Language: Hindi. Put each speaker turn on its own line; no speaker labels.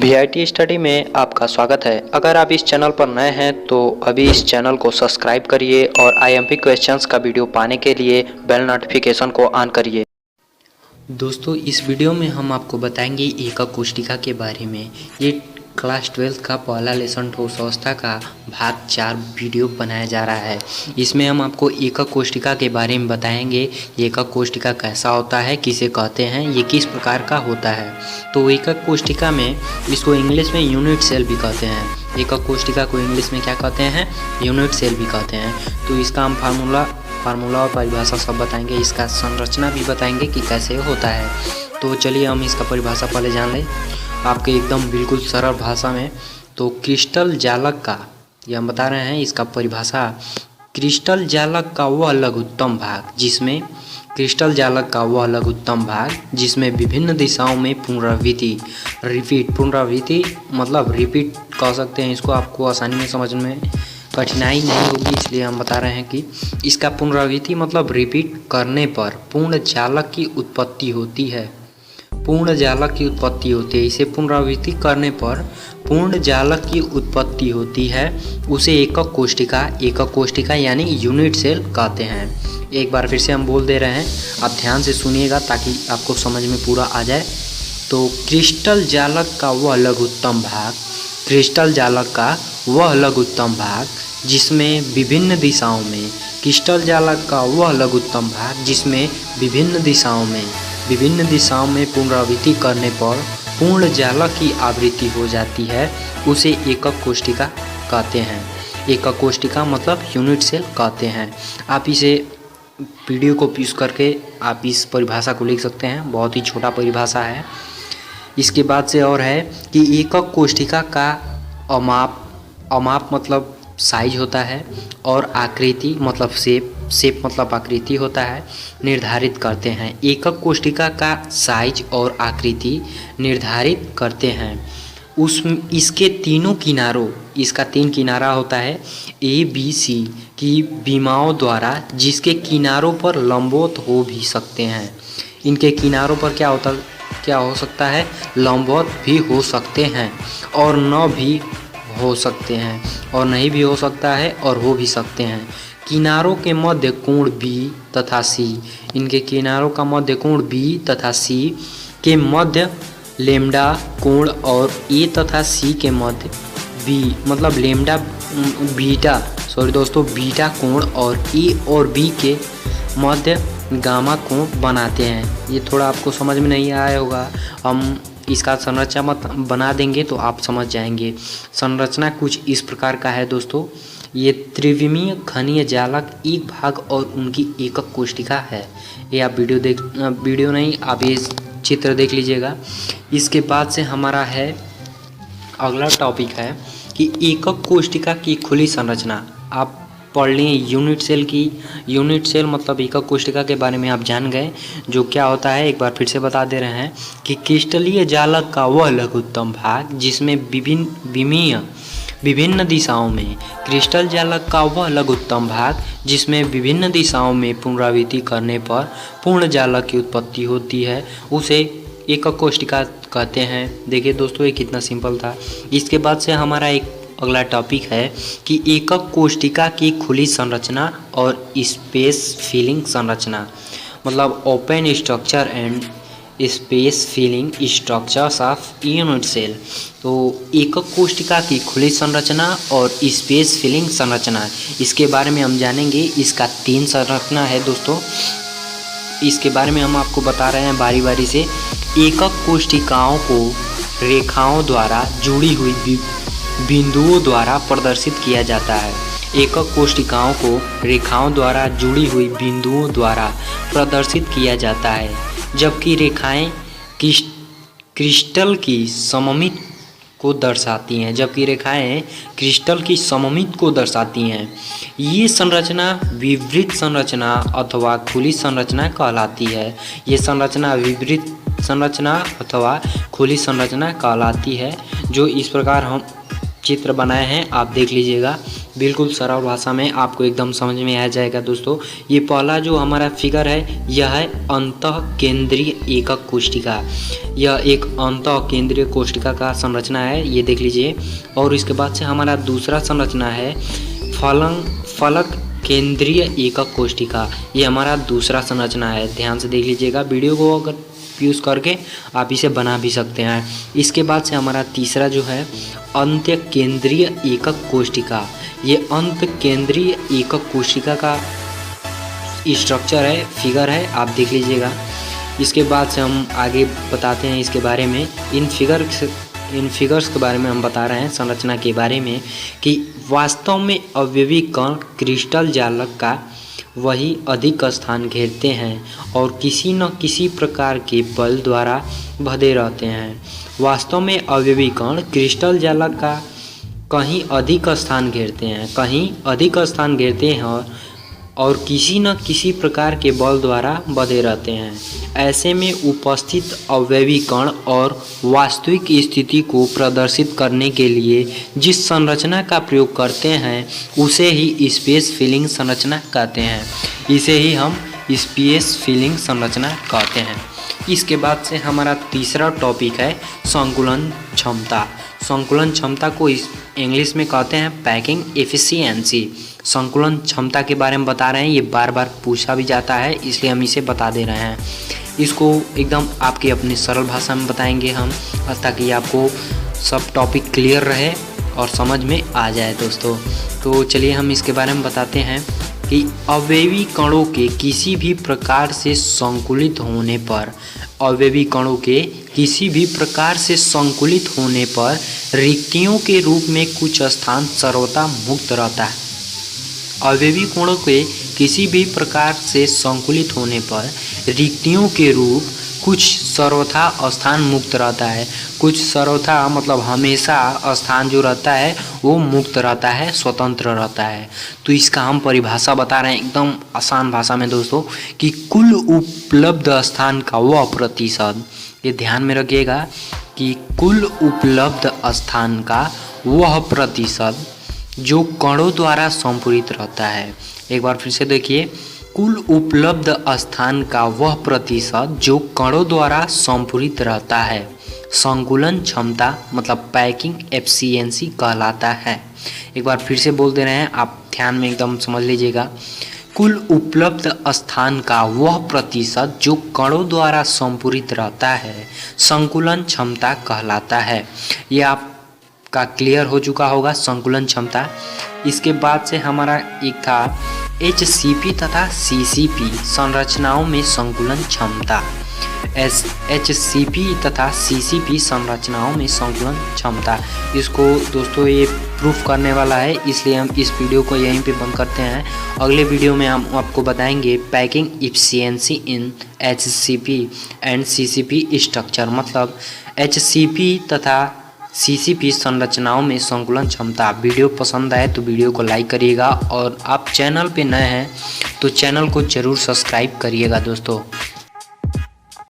वीआईटी स्टडी में आपका स्वागत है। अगर आप इस चैनल पर नए हैं तो अभी इस चैनल को सब्सक्राइब करिए और आईएमपी क्वेश्चंस का वीडियो पाने के लिए बेल नोटिफिकेशन को ऑन करिए। दोस्तों, इस वीडियो में हम आपको बताएंगे एकक कोष्ठिका के बारे में। ये क्लास 12 का पहला लेसन ठोस अवस्था का भाग 4 वीडियो बनाया जा रहा है। इसमें हम आपको एकक कोष्ठिका के बारे में बताएंगे। एकक कोष्ठिका कैसा होता है, किसे कहते हैं, ये किस प्रकार का होता है। तो एकक कोष्ठिका में इसको इंग्लिश में यूनिट सेल भी कहते हैं। एकक कोष्ठिका को इंग्लिश में क्या कहते हैं, यूनिट सेल भी कहते हैं। तो इसका हम फार्मूला और परिभाषा सब बताएंगे, इसका संरचना भी बताएंगे कि कैसे होता है। तो चलिए हम इसका परिभाषा पहले जान लें आपके एकदम बिल्कुल सरल भाषा में। तो क्रिस्टल जालक का, ये हम बता रहे हैं इसका परिभाषा, क्रिस्टल जालक का वह लघुत्तम भाग जिसमें क्रिस्टल जालक का वह लघुत्तम भाग जिसमें विभिन्न दिशाओं में पुनरावृत्ति मतलब रिपीट कह सकते हैं इसको, आपको आसानी में समझ में कठिनाई नहीं होगी, इसलिए हम बता रहे हैं कि इसका पुनरावृत्ति मतलब रिपीट करने पर पूर्ण जालक की उत्पत्ति होती है। पूर्ण जालक की उत्पत्ति होती है, इसे पुनरावृत्ति करने पर पूर्ण जालक की उत्पत्ति होती है, उसे एकक कोष्ठिका यानी यूनिट सेल कहते हैं। एक बार फिर से हम बोल दे रहे हैं, आप ध्यान से सुनिएगा ताकि आपको समझ में पूरा आ जाए। तो क्रिस्टल जालक का वह लघुत्तम भाग, क्रिस्टल जालक का वह लघुत्तम भाग जिसमें विभिन्न दिशाओं में, क्रिस्टल जालक का वह लघुत्तम भाग जिसमें विभिन्न दिशाओं में पुनरावृत्ति करने पर पूर्ण जालक की आवृत्ति हो जाती है, उसे एकक कोष्ठिका कहते हैं। एकक कोष्ठिका मतलब यूनिट सेल कहते हैं। आप इसे वीडियो को पॉज करके आप इस परिभाषा को लिख सकते हैं, बहुत ही छोटा परिभाषा है। इसके बाद से और है कि एकक कोष्ठिका का अमाप मतलब साइज होता है और आकृति मतलब शेप मतलब आकृति होता है, निर्धारित करते हैं। एकक कोष्ठिका का साइज और आकृति निर्धारित करते हैं। इसके तीनों किनारों, इसका 3 किनारा होता है ABC की विमाओं द्वारा, जिसके किनारों पर लंबवत हो भी सकते हैं। इनके किनारों पर क्या हो सकता है, लंबवत भी हो सकते हैं और न भी हो सकते हैं, और नहीं भी हो सकता है और हो भी सकते हैं। किनारों के मध्य कोण B तथा C, इनके किनारों का मध्य कोण B तथा C के मध्य लैम्डा कोण और A तथा C के मध्य B मतलब बीटा कोण और A और B के मध्य गामा कोण बनाते हैं। ये थोड़ा आपको समझ में नहीं आया होगा, हम इसका संरचना मत बना देंगे तो आप समझ जाएंगे। संरचना कुछ इस प्रकार का है दोस्तों। ये त्रिविमीय घनीय जालक एक भाग और उनकी एकक कोष्ठिका है। ये आप वीडियो नहीं, आप ये चित्र देख लीजिएगा। इसके बाद से हमारा है अगला टॉपिक है कि एकक कोष्ठिका की खुली संरचना। आप पढ़ लें यूनिट सेल मतलब एकक कोष्ठिका के बारे में आप जान गए जो क्या होता है। एक बार फिर से बता दे रहे हैं कि क्रिस्टलीय जालक का वह लघुत्तम भाग जिसमें विभिन्न दिशाओं में, क्रिस्टल जालक का वह लघुत्तम भाग जिसमें विभिन्न दिशाओं में पुनरावृत्ति करने पर पूर्ण जालक की उत्पत्ति होती है, उसे एकक कोष्ठिका कहते हैं। देखिए दोस्तों, ये कितना सिंपल था। इसके बाद से हमारा एक अगला टॉपिक है कि एकक कोष्ठिका की खुली संरचना और स्पेस फिलिंग संरचना मतलब open structure and space filling structures of unit cell. तो एकक कोष्ठिका की खुली संरचना और स्पेस फिलिंग संरचना, इसके बारे में हम जानेंगे। इसका 3 संरचना है दोस्तों, इसके बारे में हम आपको बता रहे हैं बारी बारी से। एकक कोष्ठिकाओं को रेखाओं द्वारा जुड़ी हुई बिंदुओं द्वारा प्रदर्शित किया जाता है। एकक कोष्ठिकाओं को रेखाओं द्वारा जुड़ी हुई बिंदुओं द्वारा प्रदर्शित किया जाता है, जबकि रेखाएं क्रिस्टल की सममित को दर्शाती हैं। ये संरचना विवृत संरचना अथवा खुली संरचना कहलाती है। ये संरचना विवृत संरचना अथवा खुली संरचना कहलाती है। जो इस प्रकार हम चित्र बनाए हैं, आप देख लीजिएगा। बिल्कुल सरल भाषा में आपको एकदम समझ में आ जाएगा दोस्तों। ये पहला जो हमारा फिगर है यह है अंतः केंद्रीय एकक कोशिका। यह एक अंतः केंद्रीय कोशिका का संरचना है, ये देख लीजिए। और इसके बाद से हमारा दूसरा संरचना है फलक केंद्रीय एकक कोशिका। ये हमारा दूसरा संरचना है, ध्यान से देख लीजिएगा। वीडियो को अगर यूज़ करके आप इसे बना भी सकते हैं। इसके बाद से हमारा तीसरा जो है अंत्य केंद्रीय एकक कोशिका। ये अंत केंद्रीय एकक कोशिका का स्ट्रक्चर है, फिगर है, आप देख लीजिएगा। इसके बाद से हम आगे बताते हैं इसके बारे में। इन फिगर्स के बारे में हम बता रहे हैं, संरचना के बारे में, कि वास्तव में अवयवी कण क्रिस्टल जालक का वही अधिक स्थान घेरते हैं और किसी न किसी प्रकार के बल द्वारा बंधे रहते हैं। वास्तव में अवयवी कण क्रिस्टल जालक का कहीं अधिक स्थान घेरते हैं और किसी न किसी प्रकार के बल द्वारा बंधे रहते हैं। ऐसे में उपस्थित अवयवी कण और वास्तविक स्थिति को प्रदर्शित करने के लिए जिस संरचना का प्रयोग करते हैं उसे ही स्पेस फिलिंग संरचना कहते हैं। इसे ही हम स्पेस फिलिंग संरचना कहते हैं। इसके बाद से हमारा तीसरा टॉपिक है संकुलन क्षमता। संकुलन क्षमता को इंग्लिश में कहते हैं पैकिंग एफिशिएंसी। संकुलन क्षमता के बारे में बता रहे हैं, ये बार बार पूछा भी जाता है, इसलिए हम इसे बता दे रहे हैं। इसको एकदम आपकी अपनी सरल भाषा में बताएंगे हम, ताकि आपको सब टॉपिक क्लियर रहे और समझ में आ जाए दोस्तों। तो चलिए हम इसके बारे में बताते हैं कि अवयवी कणों के किसी भी प्रकार से संकुलित होने पर रिक्तियों के रूप में कुछ स्थान सर्वथा मुक्त रहता है। अवयवी कणों के किसी भी प्रकार से संकुलित होने पर रिक्तियों के रूप कुछ सर्वथा स्थान मुक्त रहता है। कुछ सर्वथा मतलब हमेशा स्थान जो रहता है वो मुक्त रहता है, स्वतंत्र रहता है। तो इसका हम परिभाषा बता रहे हैं एकदम आसान भाषा में दोस्तों, कि कुल उपलब्ध स्थान का वह प्रतिशत, ये ध्यान में रखिएगा कि कुल उपलब्ध स्थान का वह प्रतिशत जो कणों द्वारा संपूरित रहता है। एक बार फिर से देखिए, कुल उपलब्ध स्थान का वह प्रतिशत जो कणों द्वारा संपूरित रहता है संकुलन क्षमता मतलब पैकिंग एफिशिएंसी कहलाता है। एक बार फिर से बोल दे रहे हैं, आप ध्यान में एकदम समझ लीजिएगा। कुल उपलब्ध स्थान का वह प्रतिशत जो कणों द्वारा संपूरित रहता है संकुलन क्षमता कहलाता है। ये आपका क्लियर हो चुका होगा संकुलन क्षमता। इसके बाद से हमारा एक था HCP तथा CCP संरचनाओं में संकुलन क्षमता। HCP तथा CCP संरचनाओं में संकुलन क्षमता, इसको दोस्तों ये प्रूफ करने वाला है, इसलिए हम इस वीडियो को यहीं पे बंद करते हैं। अगले वीडियो में हम आपको बताएंगे packing efficiency in HCP and CCP structure, मतलब HCP तथा CCP संरचनाओं में संकुलन क्षमता। वीडियो पसंद आए तो वीडियो को लाइक करिएगा और आप चैनल पे नए हैं तो चैनल को ज़रूर सब्सक्राइब करिएगा दोस्तों।